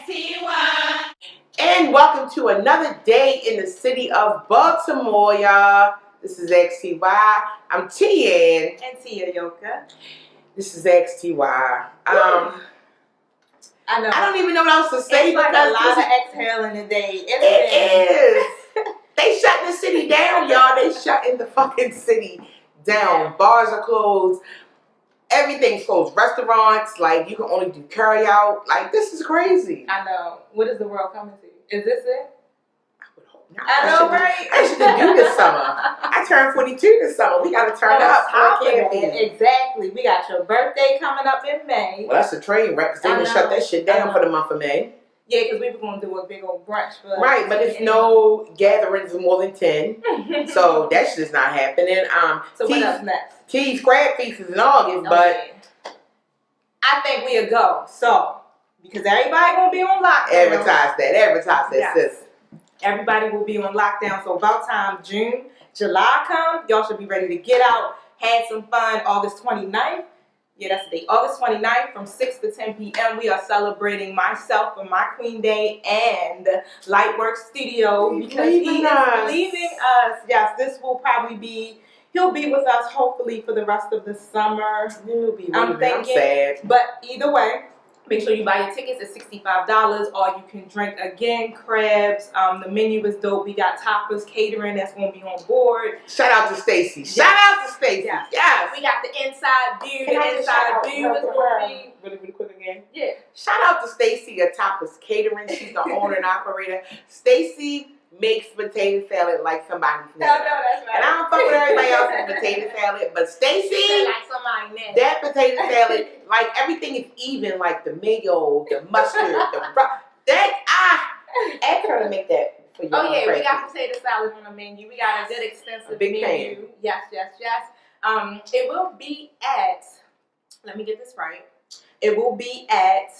XTY. And welcome to another day in the city of Baltimore, y'all. This is XTY. I'm Tian. And Tia Yoka. This is XTY. I know. I don't even know what else to say. It's like a lot of exhaling today. It is. They shutting the city down, y'all. They shutting the fucking city down. Yeah. Bars are closed. Everything's closed. Restaurants, like, you can only do carry out. Like, this is crazy. I know. What is the world coming to? Is this it? I would hope not. I know, right? I should do this summer. I turned 42 this summer. We got to turn up. Exactly. We got your birthday coming up in May. Well, that's a train wreck because they didn't shut that shit down for the month of May. Yeah, because we were going to do a big old brunch. For right, but it's no gatherings of more than 10. So that shit's not happening. So what else next? Keys Crab Feast is in August, but I think we'll go. So, because everybody going to be on lockdown. Advertise that, yes. Sis. Everybody will be on lockdown. So about time June, July come, y'all should be ready to get out, have some fun. August 29th. Yeah, that's the date. August 29th from 6 to 10 p.m. We are celebrating myself and my Queen Day and Lightwork Studio because he is leaving us. Yes, this will probably be, he'll be with us hopefully for the rest of the summer. I'm sad. But either way, make sure you buy your tickets at $65. All you can drink again, crabs. The menu is dope. We got tapas, catering that's going to be on board. Shout out to Stacy. Shout out to Stacy. Yes. We got the inside view. The inside view is going to be really quick again. Yeah. Shout out to Stacy at Tapas Catering. She's the owner and operator. Stacy makes potato salad like somebody's name. No, that's right. And I don't fuck with everybody else's potato salad, but Stacy, like somebody's name. That potato salad, like everything is even, like the mayo, the mustard, ask her to make that for you. Oh yeah, we got potato salad on the menu. We got a good extensive menu. Pan. Yes. It will be at, let me get this right. It will be at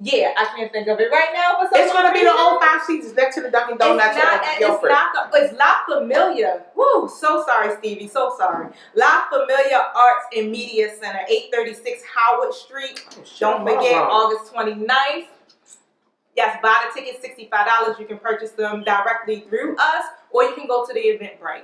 yeah, I can't think of it right now. It's going to be the old Five Seasons next to the Dunkin' Donuts. It's La Familia. Woo, so sorry, Stevie. So sorry. La Familia Arts and Media Center, 836 Howard Street. Don't forget, August 29th. Yes, buy the tickets, $65. You can purchase them directly through us, or you can go to the Eventbrite.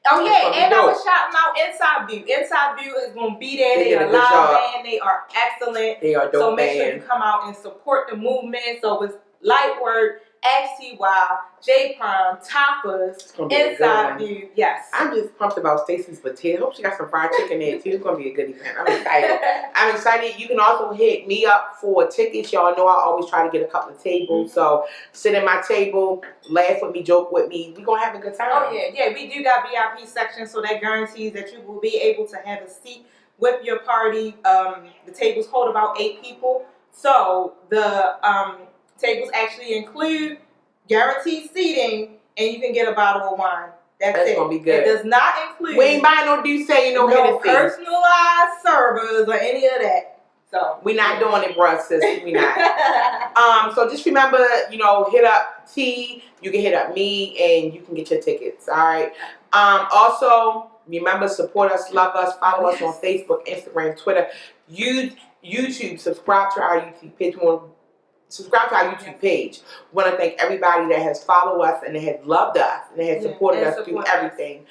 Oh yeah, and I was shouting out Inside View. Inside View is going to be there. They are live band. They are excellent. They are dope. So make sure you come out and support the movement. So it's Lightwork, XTY, J Prime, Tapas, Inside View. Yes. I'm just pumped about Stacy's potato. Hope she got some fried chicken there too. It's going to be a good event. I'm excited. I'm excited. You can also hit me up for tickets. Y'all know I always try to get a couple of tables. So sit at my table, laugh with me, joke with me. We're going to have a good time. Oh yeah. We do got VIP section, so that guarantees that you will be able to have a seat with your party. The tables hold about 8 people. So the tables actually include guaranteed seating, and you can get a bottle of wine. That's gonna be good. It does not include. We ain't buying no Douce, no Hennessy, personalized servers or any of that. So we not doing it, bruh, sis. We not. So just remember, hit up T. You can hit up me, and you can get your tickets. All right. Also, remember, support us, love us, follow us on Facebook, Instagram, Twitter, YouTube. Subscribe to our YouTube page. Subscribe to our YouTube page. We want to thank everybody that has followed us and that has loved us and that has supported us through everything.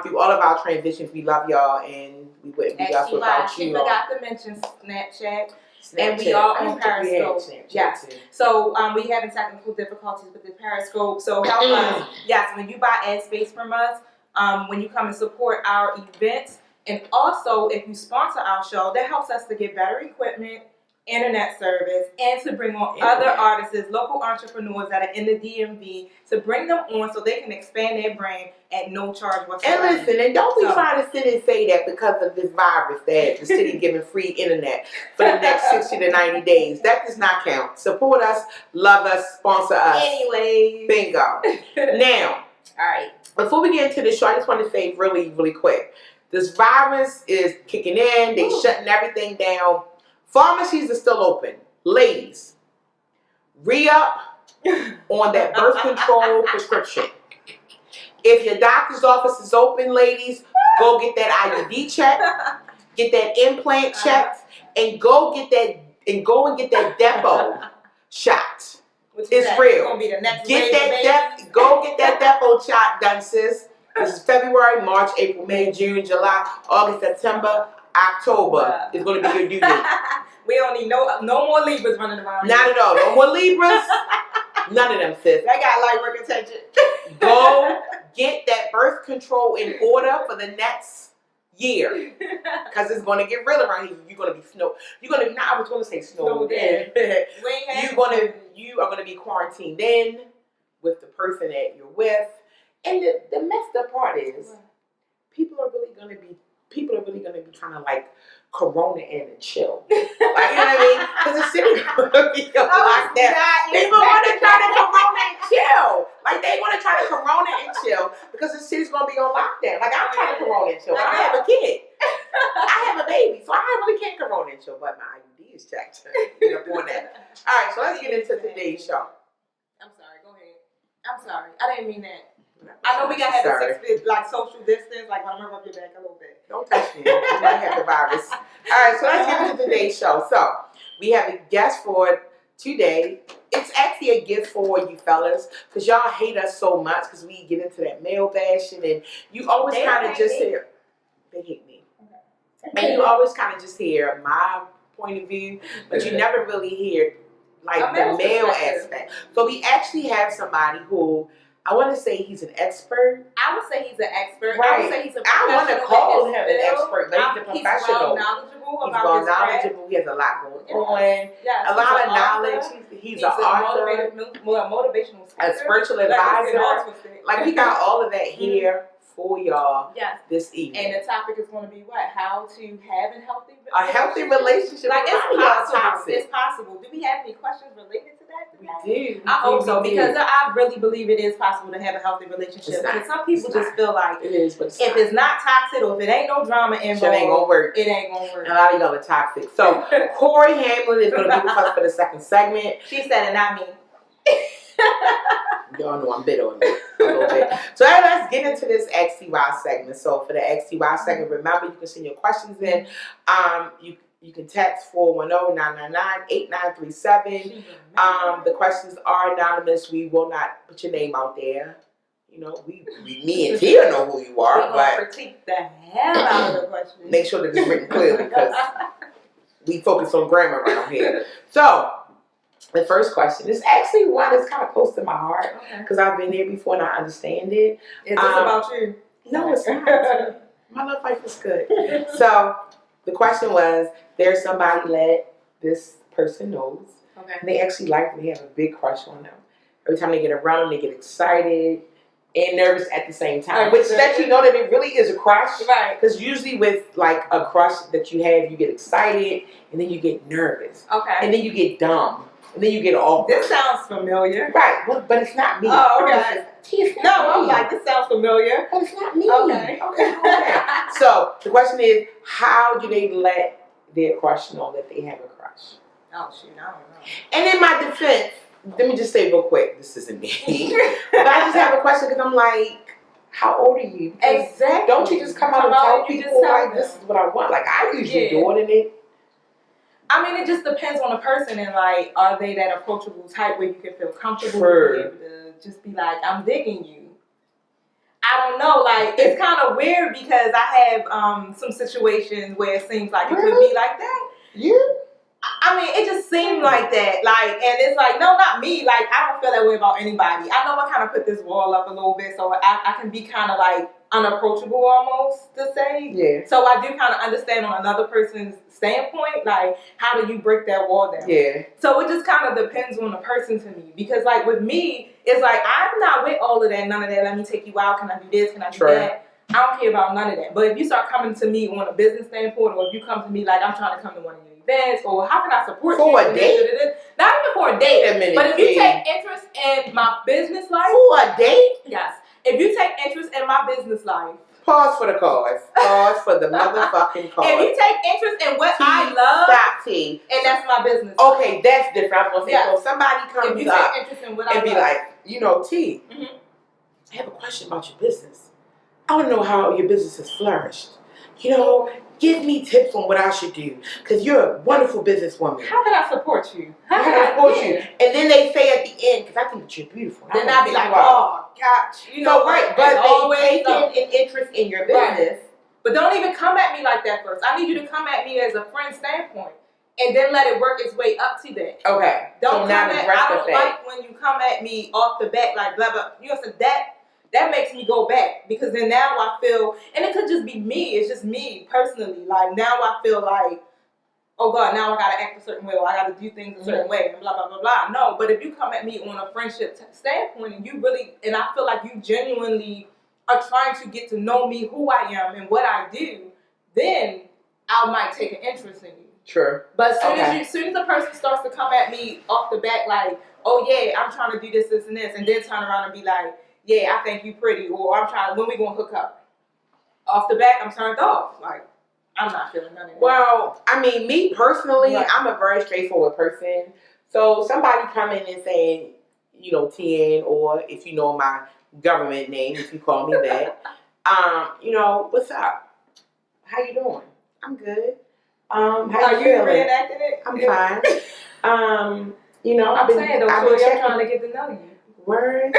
Through all of our transitions, we love y'all and we wouldn't be us without you. She forgot to mention Snapchat. And we are on Periscope. Yes. So we having technical difficulties with the Periscope. So help us. Yes, when you buy ad space from us, when you come and support our events, and also if you sponsor our show, that helps us to get better equipment, internet service, and to bring on other artists, local entrepreneurs that are in the DMV, to bring them on so they can expand their brand at no charge whatsoever. And listen, and don't be trying to sit and say that because of this virus that the city giving free internet for the next 60 to 90 days. That does not count. Support us, love us, sponsor us. Anyways. Bingo. Now, all right. Before we get into the show, I just want to say really, really quick. This virus is kicking in. They shutting everything down. Pharmacies are still open. Ladies, re-up on that birth control prescription. If your doctor's office is open, ladies, go get that IUD checked, get that implant checked, and go and get that depot shot. be the next Get wave of babies. that go get that depot shot done, sis. This is February, March, April, May, June, July, August, September, October is going to be your due date. We don't need no more Libras running around. Not at all. No more Libras. None of them, sis. They got light work attention. Go get that birth control in order for the next year, because it's going to get real around here. You're going to be I was going to say snowed in. You are going to be quarantined in with the person that you're with. And the messed up part is, people are really going to be trying to like corona in and chill. Like, you know what I mean? Because the city's going to be locked down. People want to try to corona and chill. Like, they want to try to corona and chill because the city's going to be on lockdown. Like, I'm trying to corona and chill. But I have a kid. I have a baby. So I really can't corona and chill. But my IUD is checked. You know, doing that. All right, so let's get into today's show. I'm sorry. Go ahead. I'm sorry. I didn't mean that. I know we gotta have a 6 feet, like social distance, like when I'm gonna rub your back a little bit. Don't touch me. You might have the virus. All right, so let's get into today's show. So we have a guest for today. It's actually a gift for you fellas, because y'all hate us so much because we get into that male bashing, and you always kind of just hear, they hate me. Okay. And you always kind of just hear my point of view, but you never really hear like the male aspect. So we actually have somebody who, I want to say he's an expert. I would say he's an expert. Right. I would say he's a professional. I want to call him an expert, but he's a professional. He's well knowledgeable He's about well his knowledgeable. He has a lot going on. Yes, a lot of knowledge. He's an author. Motivational speaker. A spiritual advisor. Like, we got all of that here for y'all this evening. And the topic is going to be what? How to have a healthy relationship. Like, it's possible. Toxic. It's possible. Do we have any questions related to that today? We do. I hope so, because I really believe it is possible to have a healthy relationship. Because some people just feel like it is, but if it's not toxic or if it ain't no drama involved, it ain't gonna work. It ain't gonna work. A lot of y'all are toxic. So Corey Hamlett is gonna be with us for the second segment. She said it, not me. Y'all know I'm bitter on it a little bit. So let's get into this XTY segment. So for the XTY segment, remember you can send your questions in. You can text 410-999-8937. The questions are anonymous. We will not put your name out there. You know, me and Tia know who you are, but critique the hell out of the questions. Make sure that it's written clearly, because we focus on grammar around here. So the first question is actually one that's kind of close to my heart, because I've been there before and I understand it. Is this about you? No, it's not. My love life is good. So the question was, there's somebody that this person knows, and they actually like them. They have a big crush on them. Every time they get around them, they get excited and nervous at the same time, which lets you know that it really is a crush. Right. Because usually with like a crush that you have, you get excited and then you get nervous. Okay. And then you get dumb. And then you get awkward. This sounds familiar. Right, but it's not me. Oh, okay. I'm like, this sounds familiar. But it's not me. Okay. So the question is, how do they let their crush know that they have a crush? Oh, shoot, I don't know. And in my defense, let me just say real quick, this isn't me. But I just have a question, because I'm like, how old are you? Because exactly. Don't you just come out and tell people, like, this is what I want? Like, I usually do it, and it. I mean, it just depends on the person, and like, are they that approachable type where you can feel comfortable be able to just be like, I'm digging you. I don't know, like, it's kind of weird, because I have some situations where it seems like it could be like that. Yeah. I mean, it just seemed like that, like, and it's like, no, not me, like, I don't feel that way about anybody. I know I kind of put this wall up a little bit, so I can be kind of like unapproachable almost, to say. Yeah. So I do kind of understand on another person's standpoint, like, how do you break that wall down? Yeah. So it just kind of depends on the person to me, because like with me, it's like, I'm not with all of that, none of that, let me take you out, can I do this, can I do that? I don't care about none of that. But if you start coming to me on a business standpoint, or if you come to me like, I'm trying to come to one of your events, or how can I support you? For a date? Not even for a date. Wait a minute, but if you take interest in my business life. For a date? Yes. If you take interest in my business life. Pause for the cause. Pause for the motherfucking cause. If you take interest in what I love. Stop, T. And that's my business. Okay, that's different. I'm going to say, so somebody comes if you up take interest in what and I be love. like, you know, T, I have a question about your business. I want to know how your business has flourished. You know, give me tips on what I should do, because you're a wonderful businesswoman. How can I support you? How can I support you? And then they say at the end, because I think that you're beautiful. Then I'll be like, oh, gosh. You know, so, right, but they taking an interest in your business. Right. But don't even come at me like that first. I need you to come at me as a friend standpoint. And then let it work its way up to that. Okay. Don't come at, I don't like when you come at me off the bat like blah, blah. You know, so that makes me go back. Because then now I feel, and it could just be me. It's just me personally. Like now I feel like, oh God, now I got to act a certain way, or I got to do things a certain way, and blah, blah, blah, blah. No, but if you come at me on a friendship standpoint, and you really, and I feel like you genuinely are trying to get to know me, who I am, and what I do, then I might take an interest in you. Sure. But as soon as a person starts to come at me off the back, like, oh yeah, I'm trying to do this, this, and this, and then turn around and be like, yeah, I think you pretty, or I'm trying, when we gonna hook up? Off the back, I'm turned off. Like, I'm not feeling none of that. Well, I mean, me personally, I'm a very straightforward person. So somebody coming and saying, you know, TN, or if you know my government name, if you call me that, you know, what's up? How you doing? I'm good. How you feeling? Reenacting it? I'm fine. You know, I'm saying though, so I'm trying to get to know you. Word.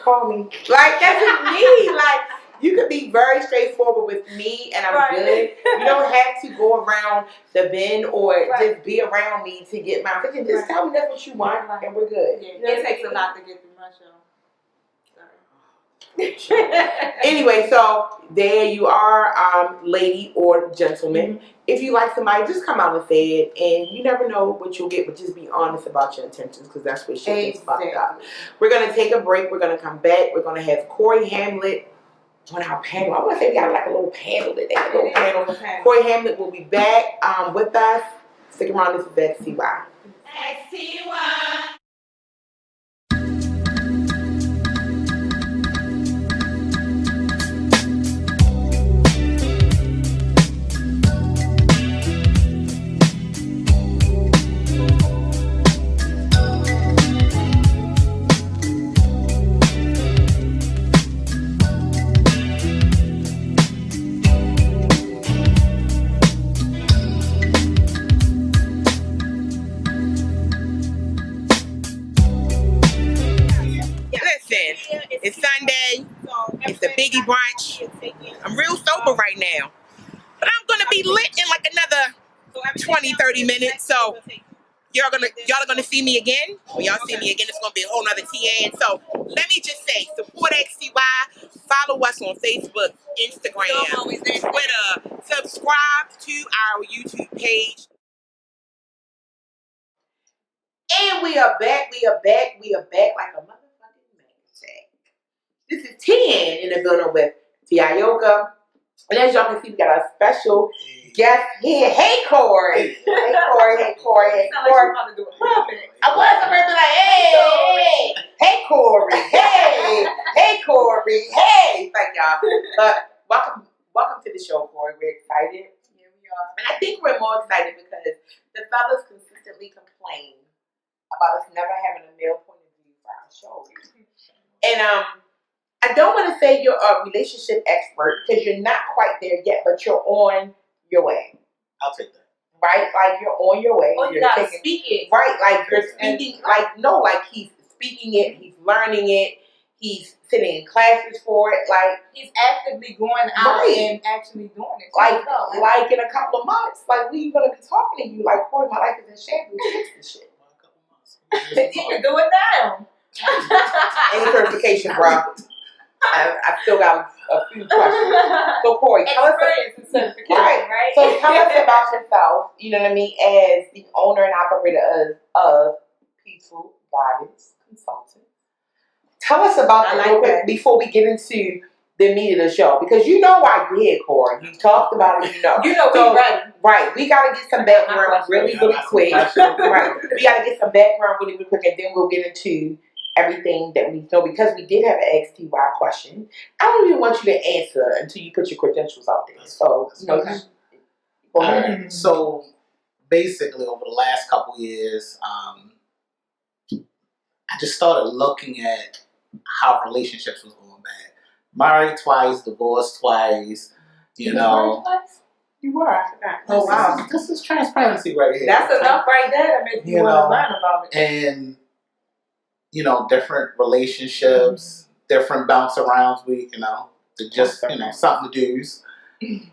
Call me. Like, that's just me. Like, you could be very straightforward with me, and I'm good. You don't have to go around the bend or just be around me to get my attention. Just tell me that's what you want, and we're good. Yeah, it takes a lot to get through my show. Anyway, so there you are, lady or gentleman. If you like somebody, just come out and say it, and you never know what you'll get, but just be honest about your intentions, because that's where shit gets fucked up. We're going to take a break. We're going to come back. We're going to have Corey Hamlett on our panel. I want to say we got like a little panel today. A little panel. Corey Hamlett will be back with us. Stick around. This is XTY. XTY. It's Sunday. It's the Biggie brunch. I'm real sober right now. But I'm going to be lit in like another 20, 30 minutes. So y'all are gonna see me again. When y'all see me again, it's going to be a whole nother TN. So let me just say, support XTY. Follow us on Facebook, Instagram, Twitter. Subscribe to our YouTube page. And we are back like a motherfucking magic. This is 10 in the building with Tiayoka. And as y'all can see, we got a special guest here. Hey, Corey. Hey, Corey. Hey, Corey. Hey, Corey. I was supposed to be like, hey, Corey. Hey, Corey. Hey. Thank y'all. But welcome to the show, Corey. We're excited. Here we are. And I think we're more excited because the fellas consistently complain about us never having a male point of view for our show. And I don't want to say you're a relationship expert because you're not quite there yet, but you're on your way. I'll take that. Right? Like you're on your way. Oh, you gotta speak it. Right, like you're speaking, like he's speaking it, he's learning it, he's sitting in classes for it, like he's actively going out and actually doing it. Like in a couple of months, like we gonna be talking to you like, Corey, my life is in shambles, fix this shit. A couple months. You can do it now. Any certification, bro. I still got a few questions. So Corey, tell us right? So tell us about yourself, you know what I mean, as the owner and operator of Peaceful Guidance Consultations. Tell us about that real quick before we get into the meat of the show, because you know why you're here, Corey. You talked about it, you know so, we're ready. Right, we gotta get some background really quick. Right. We gotta get some background really quick, and then we'll get into everything that we know, because we did have an XTY question. I don't even want you to answer until you put your credentials out there. So, you know, just go ahead. So, basically, over the last couple years, I just started looking at how relationships was going bad. Married twice, divorced twice, you know. You were, I forgot. Oh, wow. This is transparency right here. That's enough right there to make you want to learn about it. And, different relationships, different bounce arounds, just, something to do's.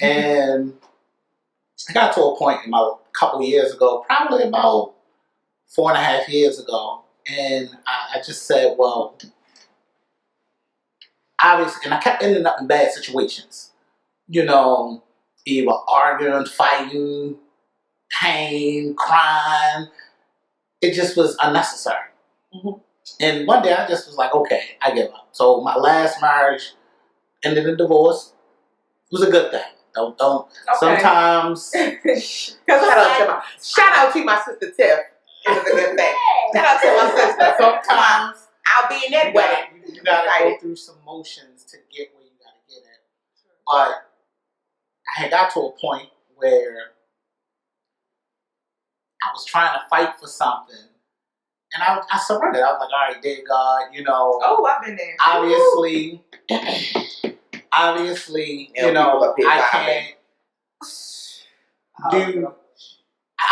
And I got to a point a couple years ago, probably about 4.5 years ago, and I just said, well, obviously, and I kept ending up in bad situations. Either arguing, fighting, pain, crying. It just was unnecessary. Mm-hmm. And one day I just was like, okay, I give up. So my last marriage ended in divorce. It was a good thing. Don't. Okay. Sometimes. Shout out to my sister Tiff. It was a good thing. Shout out to my sister. Sometimes I'll be in that wedding. You gotta go through some motions to get where you gotta get at. But I had got to a point where I was trying to fight for something, and I surrendered. I was like, all right, dear God, Oh, I've been there. obviously, I can't do.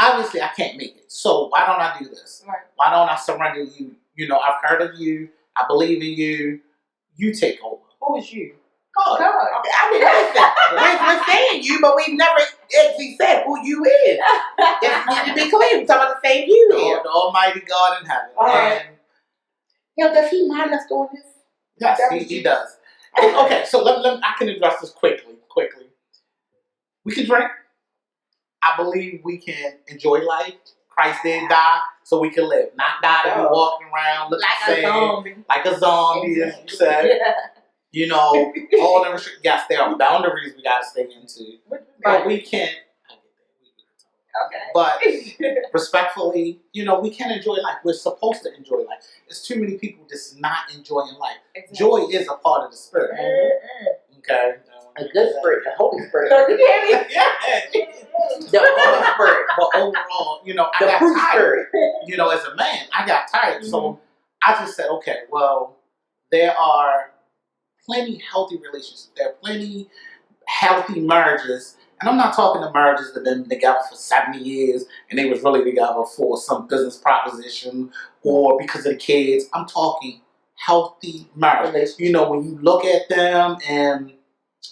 Obviously, I can't make it. So why don't I do this? Right. Why don't I surrender to you? I've heard of you. I believe in you. You take over. Who is you? God. I mean, listen, we're saying you, but we've never actually said who you is. Just need to be clear. We're talking about the same you here. The Almighty God in heaven. Right. And Does he mind us doing this? yes, he does. And, okay, so I can address this quickly. We can drink. I believe we can enjoy life. Christ did die so we can live. Not die to be walking around looking sad. Like a zombie, as you said. Yeah. All the restrictions. Yes, there are boundaries we got to stay into. But we can. Okay. But respectfully, we can enjoy life. We're supposed to enjoy life. There's too many people just not enjoying life. Exactly. Joy is a part of the spirit. Okay. A good spirit, the Holy Spirit. You hear me? Yeah. The Holy Spirit. But overall, I The got fruit tired. spirit. As a man, I got tired. So I just said, okay, well, there are plenty healthy relationships. There are plenty healthy marriages. And I'm not talking to marriages that have been together for 70 years and they was really together for some business proposition or because of the kids. I'm talking healthy marriage. When you look at them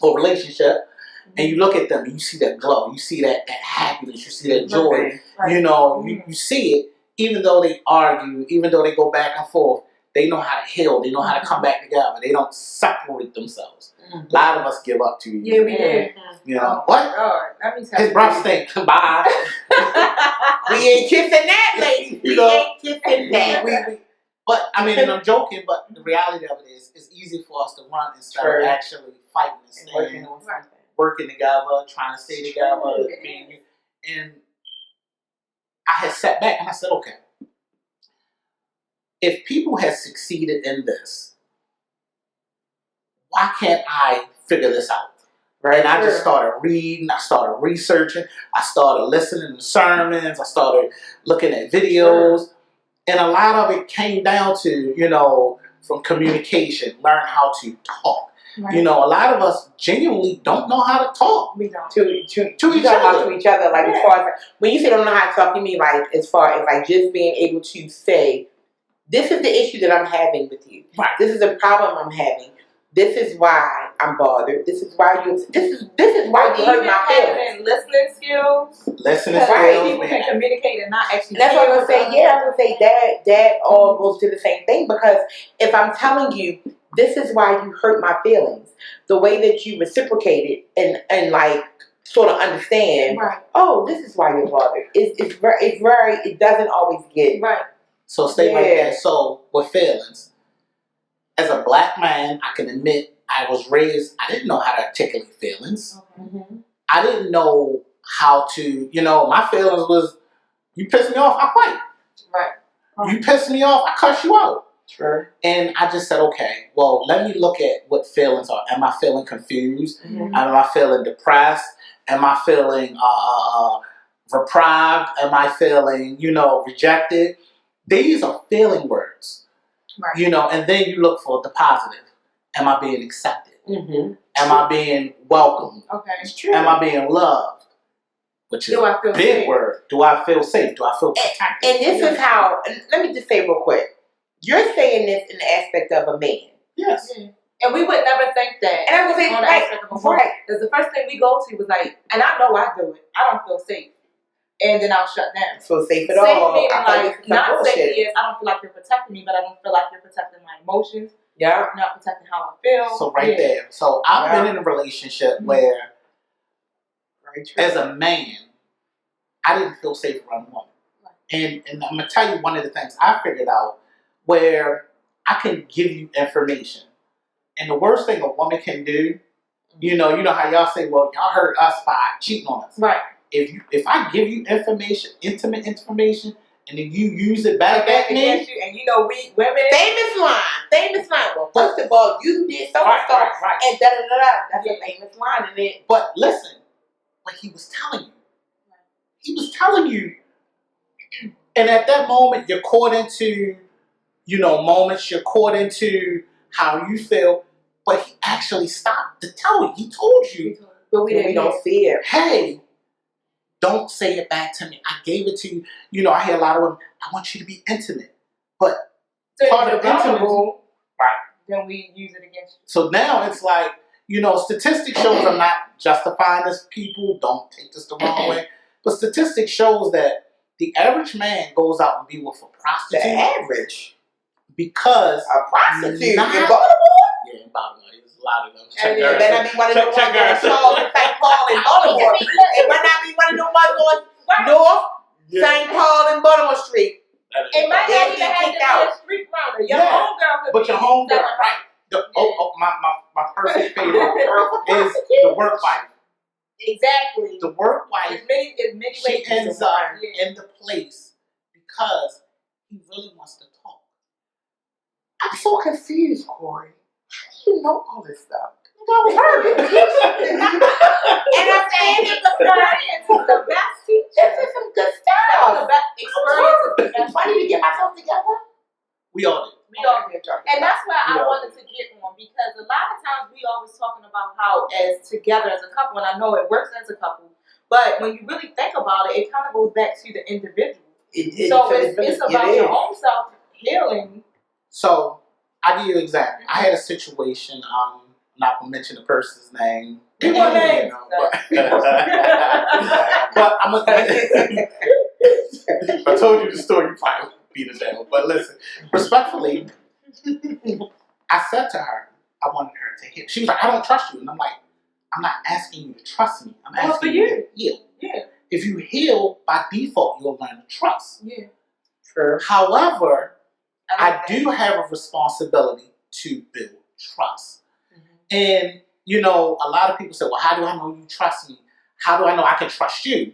or relationship, and you look at them and you see that glow, you see that happiness, you see that joy. Right. You see it, even though they argue, even though they go back and forth, they know how to heal, they know how to come back together. They don't separate themselves. A lot of us give up too easy. Yeah, we did. What? God, that means His breath stink. Bye. We ain't kissing that, lady. We ain't kissing that. But and I'm joking, but the reality of it is, it's easy for us to run instead of actually fighting and staying, working together, trying to stay together. And I had sat back and I said, okay, if people have succeeded in this, why can't I figure this out? Right? And I just started reading, I started researching, I started listening to sermons, I started looking at videos. And a lot of it came down to, from communication, learn how to talk. Right. A lot of us genuinely don't know how to talk. We don't. To each other. Like as far as, when you say don't know how to talk, you mean like as far as like just being able to say, this is the issue that I'm having with you. Right. This is the problem I'm having. This is why I'm bothered. This is why you hurt my feelings. Listening skills. Listening skills. People can communicate and not actually. And that's what I'm gonna say. Yeah, I'm gonna say that all goes to the same thing, because if I'm telling you this is why you hurt my feelings, the way that you reciprocate it and like sort of understand. Right. Oh, this is why you're bothered. It's very. It doesn't always get right. So stay right there. So with feelings. As a black man, I can admit I was raised, I didn't know how to articulate feelings. Okay. I didn't know how to, my feelings was, you piss me off, I fight. Right. You piss me off, I cuss you out. Sure. And I just said, okay, well, let me look at what feelings are. Am I feeling confused? Am I feeling depressed? Am I feeling deprived? Am I feeling, rejected? These are feeling words. Right. And then you look for the positive. Am I being accepted? Am I being welcomed? Okay, it's true. Am I being loved? which is Do I feel big safe? word. Do I feel safe? Do I feel protected? And this is how, and let me just say real quick. You're saying this in the aspect of a man. Yes. Yeah. And we would never think that. And I was saying, on the right, aspect of a woman. right. Because the first thing we go to was like, and I know I do it. I don't feel safe. And then I'll shut down. Feel safe at Safe all. meaning I feel like, this is some not bullshit. safe is, I don't feel like you're protecting me, but I don't feel like you're protecting my emotions. Yeah. You're not protecting how I feel. So right there. So I've been in a relationship where, Very true. as a man, I didn't feel safe around a woman. And I'm gonna tell you one of the things I figured out where I can give you information. And the worst thing a woman can do, you know how y'all say, well, y'all hurt us by cheating on us. Right. If I give you information, intimate information, and then you use it back at me, against you, and you know we women. Famous line. Well, first of all, you did so and so, right. and da da da da. That's a famous line, isn't it? But listen, what he was telling you. He was telling you. And at that moment, you're caught into, moments. You're caught into how you feel. But he actually stopped to tell you. He told you. But we don't see it. Hey, don't say it back to me. I gave it to you. I hear a lot of women, I want you to be intimate. But so part if of you're intimacy, vulnerable, right. then we use it against you. So now it's like, statistics shows, I'm not justifying this, people, don't take this the wrong way, but statistics shows that the average man goes out and be with a prostitute. The average. Because a prostitute in not- Baltimore? Yeah, in Baltimore. There's a lot of them. And it better not be one of the ones check going Charles and St. Paul in Baltimore. It better not be one of the ones going North St. Paul and Baltimore Street. It might They'll not even get have to kicked be out. a street runner. Your Yeah. homegirl could But be your homegirl, selling- right. My perfect favorite is the work wife. Exactly. The work wife, There's many she ways to ends do up it. in the place because he really wants to talk. I'm so confused, Corey. How do you know all this stuff? I was hurt. And I'm saying it's the best teacher. This is some good That's stuff. the best experience. Is the best. I need to get myself together. We all do. We all get drunk. And that's where I Yeah. wanted to get on, because a lot of times we always talking about how as together as a couple, and I know it works as a couple, but when you really think about it, it kind of goes back to the individual. So it's about your own self healing. So I give you an example. I had a situation. I'm not gonna mention the person's name. We want names. But I'm gonna. If I told you the story, you probably would beat it down. But listen, respectfully, I said to her, I wanted her to heal. She was like, I don't trust you. And I'm like, I'm not asking you to trust me. I'm Well, asking for you you. to heal. Yeah. If you heal, by default, you'll learn to trust. Yeah. True. However, I I do have a responsibility to build trust. Mm-hmm. And, a lot of people say, well, how do I know you trust me? How do I know I can trust you?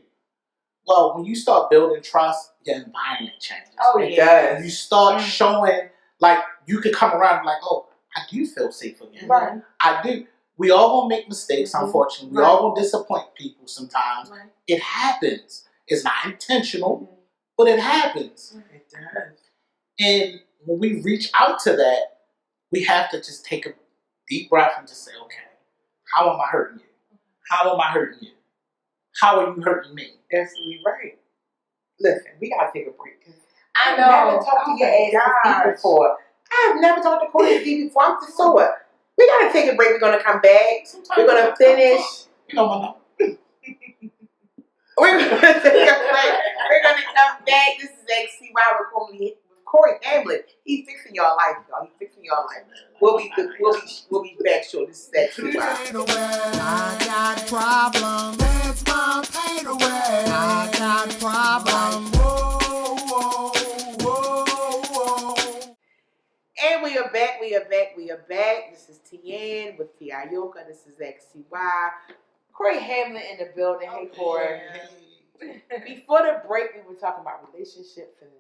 Well, when you start building trust, your environment changes. Oh, It yeah. does. You start showing, like, you could come around and be like, oh, I do feel safe again. Right. I do. We all gonna make mistakes, Mhm. unfortunately. We Right. all gonna disappoint people sometimes. Right. It happens. It's not intentional, Mhm. but it happens. It does. And when we reach out to that, we have to just take a deep breath and just say, okay, how am I hurting you? How am I hurting you? How are you hurting me? Absolutely right. Listen, we gotta take a break. I I've know. never talked to your ass this deep before. I've never talked to Corey this deep before. I'm just so what? We gotta take a break. We're gonna come back. Sometimes We're gonna finish. You know my number. We're gonna take a break. We're gonna come back. This is XCY with Corey Hamlett. He's fixing your life, y'all. He's fixing your life. We'll be back short. This is XCY. I got problems. That's my pain away. I got problems. Whoa, whoa, whoa, whoa. And we are back. This is TN with T.I. Yoka. This is XCY. Corey Hamlett in the building. Hey, Corey. Before the break, we were talking about relationships and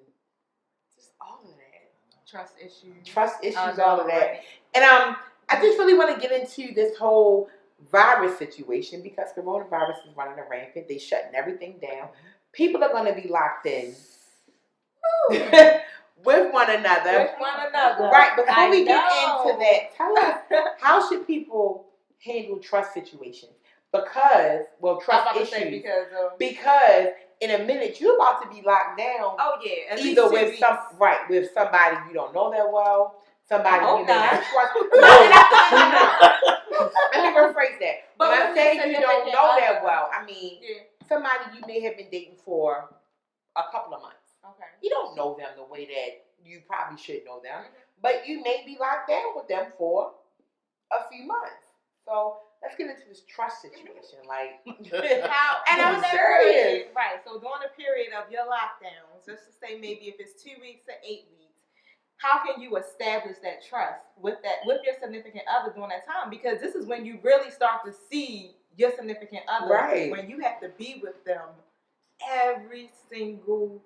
just all of that. Trust issues. Trust issues, all of that. And I just really want to get into this whole virus situation because coronavirus is running rampant. They're shutting everything down. People are going to be locked in with one another. With one another. Right, before we get know. into that, tell us, how should people handle trust situations? Because, well, I was trust about to issues. say Because in a minute you're about to be locked down. oh yeah, at Either least 2 with weeks. with somebody you don't know that well, somebody I hope you may not. not trust. Let me rephrase that. But when I with say your you don't significant know that other. well, I mean Yeah. somebody you may have been dating for a couple of months. Okay. You don't know them the way that you probably should know them, Mm-hmm. but you may be locked down with them for a few months. So let's get into this trust situation. Like, How and I'm during that serious. period, right? So during the period of your lockdowns, let's just say maybe if it's 2 weeks to 8 weeks, how can you establish that trust with your significant other during that time? Because this is when you really start to see your significant other, Right. when you have to be with them every single.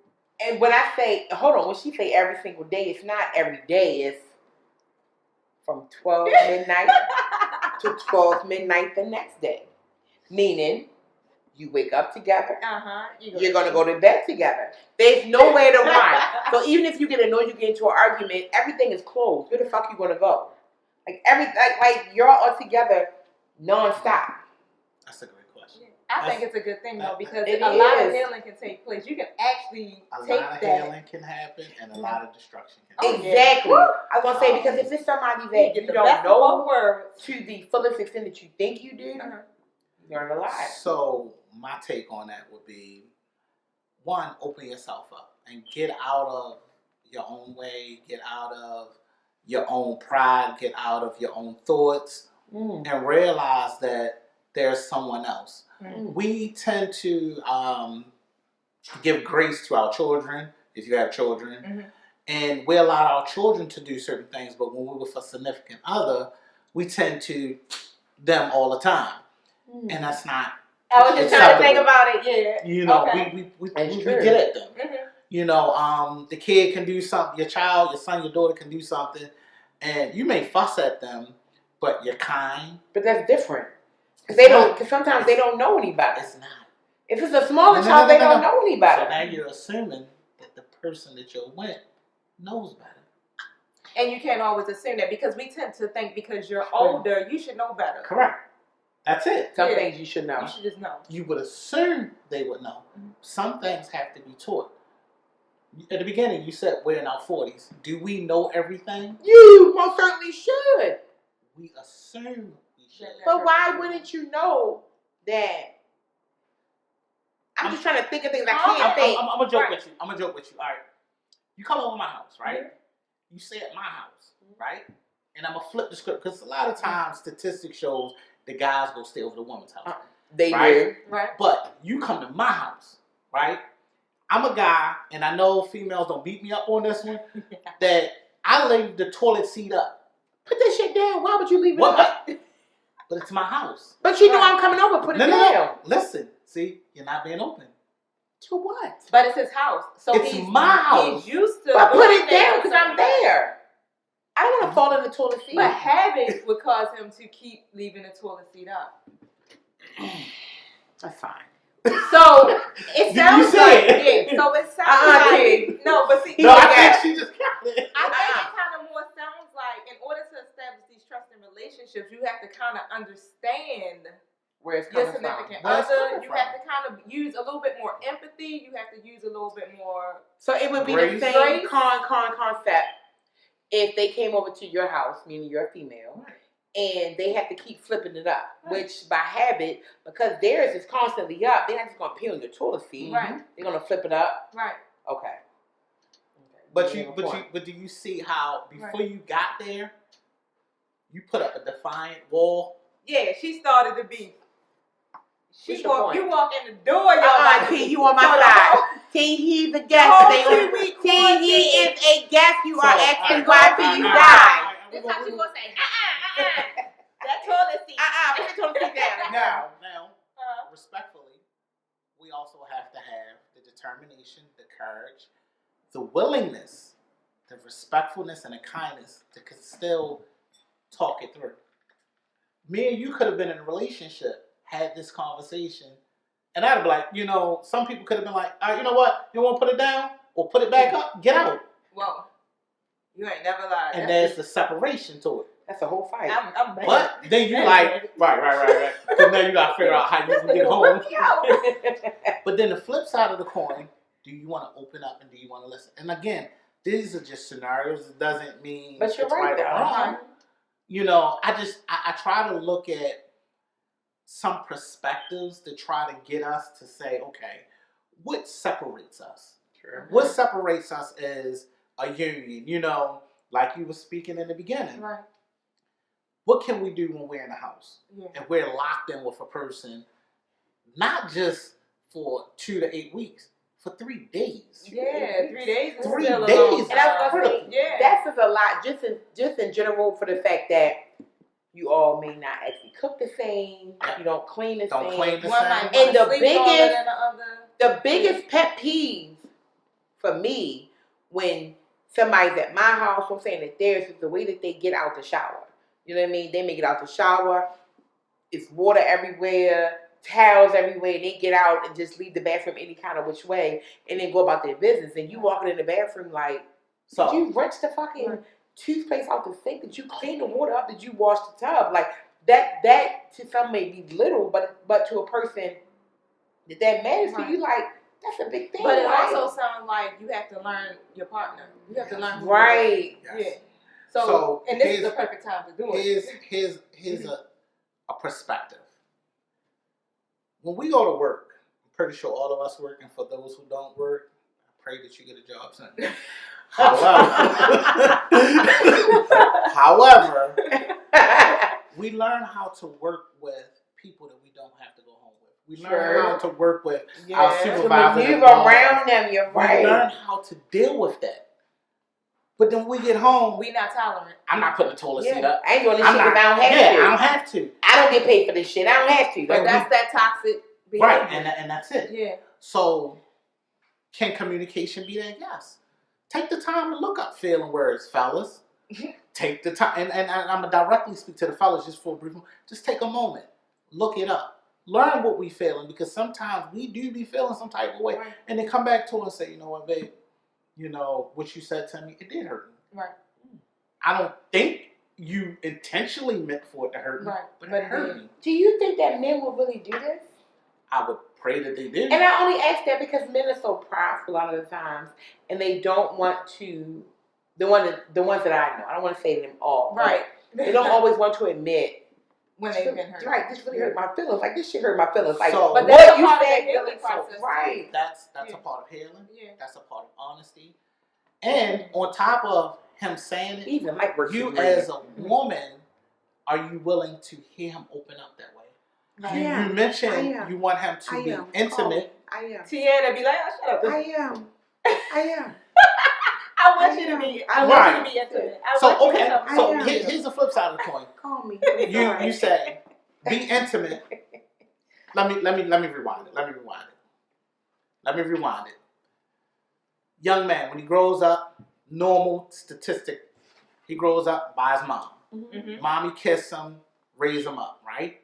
And when I say, hold on, when she say every single day, it's not every day. It's from 12 midnight to 12 midnight the next day. Meaning, you wake up together. You're going to go to bed together. There's nowhere to run. So even if you get annoyed, you get into an argument, everything is closed. Where the fuck you going to go? Like you're all together nonstop. That's a great question. I think it's a good thing though, because it a lot of is. healing can take place. You can actually A take lot of that. healing can happen, and a lot of destruction can Oh, happen. Exactly. yeah. I was gonna say, because if it's somebody You that get you the don't best of know both worlds. to the fullest extent that you think you do, you're learn a lot. So my take on that would be, one, open yourself up and get out of your own way, get out of your own pride, get out of your own thoughts, and realize that there's someone else. We tend to give grace to our children, if you have children, and we allow our children to do certain things, but when we're with a significant other, we tend to them all the time. And that's not I was just trying to think acceptable. about it, yeah. You know, Okay. we It's get true. at them. You know, the kid can do something, your child, your son, your daughter can do something, and you may fuss at them, but you're kind. But that's different. Because sometimes they don't know anybody. It's not. If it's a smaller child, they don't know anybody. So now you're assuming that the person that you're with knows better. And you can't always assume that, because we tend to think because you're older, you should know better. Correct. That's it. Some things you should know. You should just know. You would assume they would know. Some things have to be taught. At the beginning, you said we're in our 40s. Do we know everything? You most certainly should. We assume we should. But why wouldn't you know that? I'm just trying to think of things I can't think. I'm gonna joke with you. I'm gonna joke with you. All right. You come over my house, right? You stay at my house, right? And I'm gonna flip the script, because a lot of times statistics shows the guys go stay over the woman's house. They right? do. Right. But you come to my house, right? I'm a guy, and I know females don't beat me up on this one, that I leave the toilet seat up. Put that shit down. Why would you leave it up? But it's my house. But you know I'm coming over. Put it down. No. Listen. See, you're not being open. To what? But it's his house. So It's my house. He's used to. But put doing it down things because I'm there. I don't want to fall in the toilet seat. But habit would cause him to keep leaving the toilet seat up. That's fine. So it sounds say like it? So it sounds like kid. no, but see, No, I think she just got it. I think it kind of more sounds like, in order to establish these trusting relationships, you have to kind of understand Where it's your coming significant from. other. You have to kind of use a little bit more empathy. You have to use a little bit more. So it would be Grace. the same concept if they came over to your house, meaning you're a female, and they have to keep flipping it up, which by habit, because theirs is constantly up, they're not just going to pee on your toilet seat. Right. They're going to flip it up. Right. Okay. But do you see how before you got there, you put up a defiant wall? Yeah, she started to be. What's your point? You walk in the door, y'all. T, you on my side. T, he's a guest. T, he is a guest. You are asking why do you die? This time she gonna say, that toilet seat. Put the toilet seat down. Now, respectfully, we also have to have the determination, the courage, the willingness, the respectfulness, and the kindness to still talk it through. Me and you could have been in a relationship, had this conversation, and I'd be like, some people could have been like, all right, you know what? You want to put it down or put it back up? Get out. Whoa. You ain't never lied. And there's the separation to it. That's a whole fight. I'm mad. But then you like, right. Because now you got to figure out how you can get home. But then the flip side of the coin, do you want to open up and do you want to listen? And again, these are just scenarios. It doesn't mean But you're it's right, right or though. wrong. You know, I try to look at some perspectives to try to get us to say, okay, what separates us? Sure. What separates us as a union? You know, like you were speaking in the beginning. Right. What can we do when we're in the house? Yeah. And we're locked in with a person, not just for 2 to 8 weeks, for 3 days. Yeah, 3 days. Is 3 still a days. long And I was time. gonna say, Yeah. that says a lot, just in general, for the fact that you all may not actually cook the same, you don't clean the Don't same. clean the One same. might And the wanna sleep longer biggest- than the other. The biggest pet peeve for me when somebody's at my house, I'm saying that theirs is the way that they get out the shower. You know what I mean? They may get out the shower, it's water everywhere, towels everywhere, and they get out and just leave the bathroom any kind of which way and then go about their business. And you walking in the bathroom like, So, did you rinse the fucking toothpaste out the sink? Did you clean the water up? Did you wash the tub? Like that to some may be little, but to a person that matters to you, like, that's a big thing. But it right? also sounds like you have to learn your partner. You have to learn who you Right. are. yes. Yeah. So and this is the perfect time to do it. Here's a perspective. When we go to work, I'm pretty sure all of us work, and for those who don't work, I pray that you get a job soon. However, we learn how to work with people that we don't have to go home with. We learn Sure. how to work with Yeah, our to supervisor. maneuver around them, you're right. We learn how to deal with that. But then when we get home, We not tolerant. I'm not putting the toilet seat up. I ain't doing this I'm shit if not- I don't have yeah, to. I don't have to. I don't get paid for this shit. I don't have to. But Like, that's that toxic behavior. Right, and that's it. Yeah. So, can communication be there? Yes. Take the time to look up feeling words, fellas. Take the time, and I'm going to directly speak to the fellas just for a brief moment. Just take a moment. Look it up. Learn what we feeling, because sometimes we do be feeling some type of way. Right. And then come back to us and say, you know what, babe, you know, what you said to me, it did hurt me. Right. I don't think you intentionally meant for it to hurt me, Right. but But it hurt it me. Do you think that men will really do this? I would pray that they did. And I only ask that because men are so prideful a lot of the times, and they don't want to. The ones that I know, I don't want to say them all. but Right. They don't always want to admit When they've been hurt. Right, this really hurt my feelings. Like, this shit hurt my feelings. Like, So- But what that's a you part of said the healing really process, too. right. That's Yeah. a part of healing. Yeah. That's a part of honesty. And on top of him saying it, Even like you as a woman, are you willing to hear him open up that way? Right. I am. You mentioned I am. you want him to be intimate. I am. Tiana be like, oh, shut up. I am. I am. I want you to be. I want Right. you to be intimate. I So want you okay, to tell me. so I am. here's the flip side of the coin. Call me. You say be intimate. Let me rewind it. Let me rewind it. Young man, when he grows up, normal statistic, he grows up by his mom. Mhm. Mommy kiss him, raise him up, right?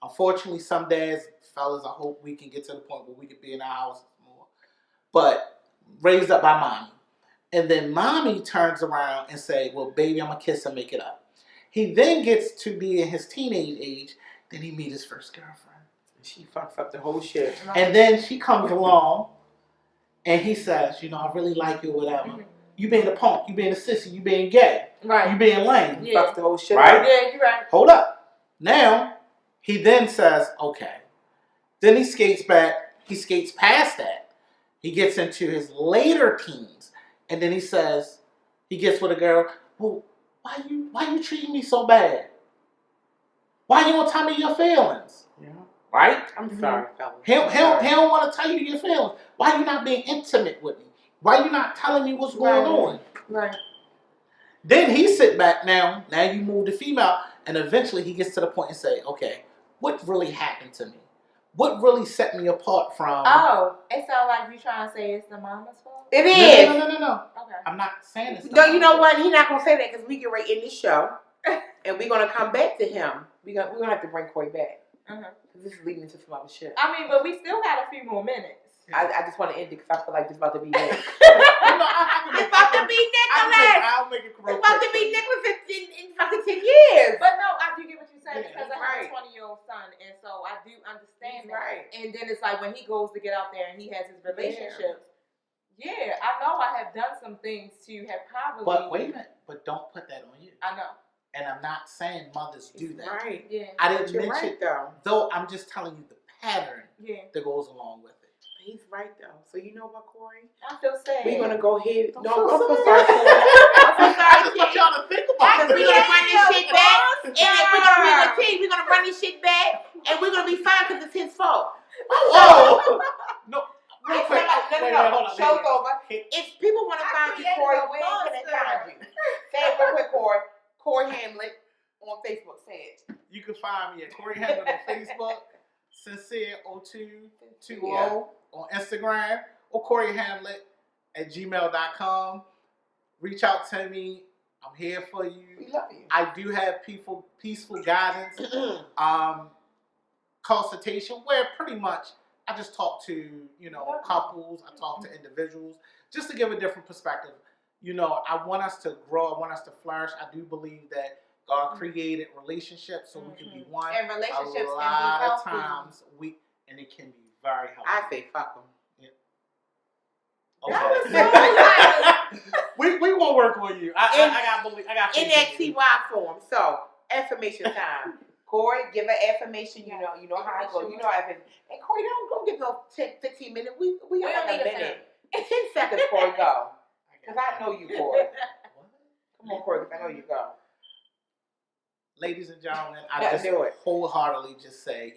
Unfortunately, some dads, fellas, I hope we can get to the point where we can be in our house more. But raised up by mommy. And then mommy turns around and say, well, baby, I'm going to kiss and make it up. He then gets to be in his teenage age. Then he meet his first girlfriend. She fucks up the whole shit. And then she comes along and he says, you know, I really like you or whatever. Mhm. You being a punk, you being a sissy, you being gay, Right. you being lame. Yeah. Fucks the whole shit Right? up. Yeah, you're right. Hold up. Now, he then says, okay. Then he skates back. He skates past that. He gets into his later teens. And then he says, he gets with a girl, well, why you treating me so bad? Why you don't tell me your feelings? Yeah. Right? I'm sorry, fellas. He don't want to tell you your feelings. Why you not being intimate with me? Why you not telling me what's going on? Right. Then he sit back now you move the female, and eventually he gets to the point and say, okay, what really happened to me? What really set me apart from... Oh, it sounds like you trying to say it's the mama's fault? It is. No. Okay. I'm not saying it's No, you know what? He's not gonna say that because we get right in this show, and we're gonna come back to him. We're gonna have to bring Corey back. Uh-huh. This is leading into some other shit. I mean, but we still got a few more minutes. I just want to end it because I feel like this is about to be Nick. I can It's about to be Nicholas. I'll make it It's about to be Nicholas in fucking 10 years. But no, I do get what you're saying Yeah, because I have a 20-year-old son, and so I do understand that. Right. And then it's like when he goes to get out there and he has his relationships. Yeah, I know I have done some things to have probably. But wait a minute. But don't put that on you. I know. And I'm not saying mothers do that. Right. Yeah. I didn't You're mention right, though. though. I'm just telling you the pattern Yeah. that goes along with it. He's right, though. So you know what, Corey? I feel sad. We're going to go ahead. Don't No, feel don't feel sad. sorry, Corey. Don't feel I sorry, just want kid. y'all to think about Because we're it. going to run this shit back. And Stop. we're going to run the team. We're going to run this shit back. And we're going to be fine because it's his fault. Whoa! No. Real quick. quick. Wait, hold on. Show's over. Hey. If people want to find you, created Corey, a where can they monster. find you? Say it real quick, Corey. Corey Hamlett on Facebook. Say it. You can find me at Corey Hamlett on Facebook, Sincere0220 on Instagram, or Corey Hamlett at gmail.com. Reach out to me. I'm here for you. We love you. I do have peaceful guidance consultation where pretty much I just talk to, couples, I talk to individuals, just to give a different perspective. I want us to grow, I want us to flourish. I do believe that God created relationships so we can be one. And relationships a can be lot of healthy. times and it can be very healthy. I say fuck them. That was so nice. we won't work on you. I got faith in you. NXTY form. So, affirmation time. Corey, give an affirmation. You know how it goes. You know how it is. And Corey, don't give no 10, 15 minutes. We got don't like need a a minute. 10 seconds, Corey, go. Because I know you, Corey. Come on, Corey, because I know you go. Ladies and gentlemen, I Let's just do it. wholeheartedly just say,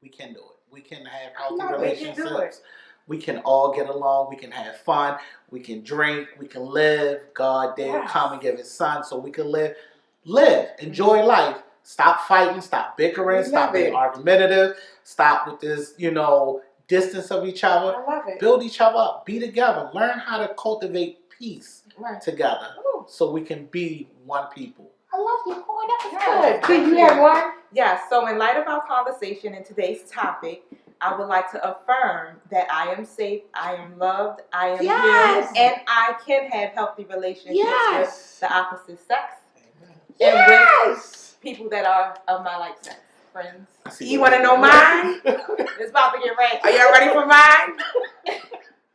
we can do it. We can have healthy love it. We can do relationships. We can all get along. We can have fun. We can drink. We can live. God did come and give His Son so we can live. Enjoy life. Stop fighting. Stop bickering. Stop being argumentative. Stop with this, distance of each other. I love it. Build each other up. Be together. Learn how to cultivate peace together so we can be one people. I love you, Corey. That was Yes. good. Can you have one? Yes, so in light of our conversation and today's topic, I would like to affirm that I am safe, I am loved, I am Yes. healed, and I can have healthy relationships with the opposite sex and with people that are of my like sex. Friends. You want to know mine? It's about to get right. Are y'all ready for mine?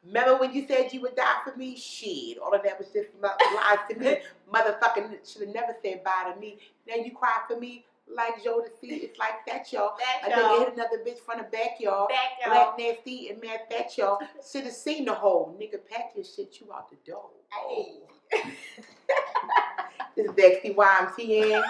Remember when you said you would die for me? Shit, all of that was just lies to me. Motherfucking should have never said bye to me. Now you cry for me like Joe to see. It's like that, y'all. I think you hit another bitch from the back, y'all. Black, nasty, and mad fat, y'all. Should have seen the whole nigga pack your shit, you out the door. Hey. This is XTYMTN.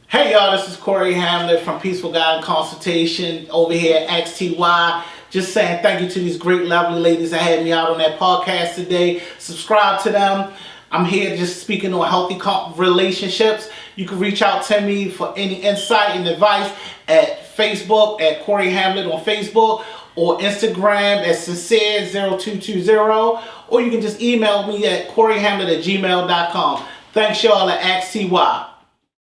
Hey y'all, this is Corey Hamlett from Peaceful Guidance Consultation over here at XTY. Just saying thank you to these great, lovely ladies that had me out on that podcast today. Subscribe to them. I'm here just speaking on healthy relationships. You can reach out to me for any insight and advice at Facebook, at Corey Hamlett on Facebook, or Instagram at Sincere0220, or you can just email me at CoreyHamlett@gmail.com. Thanks y'all at XTY.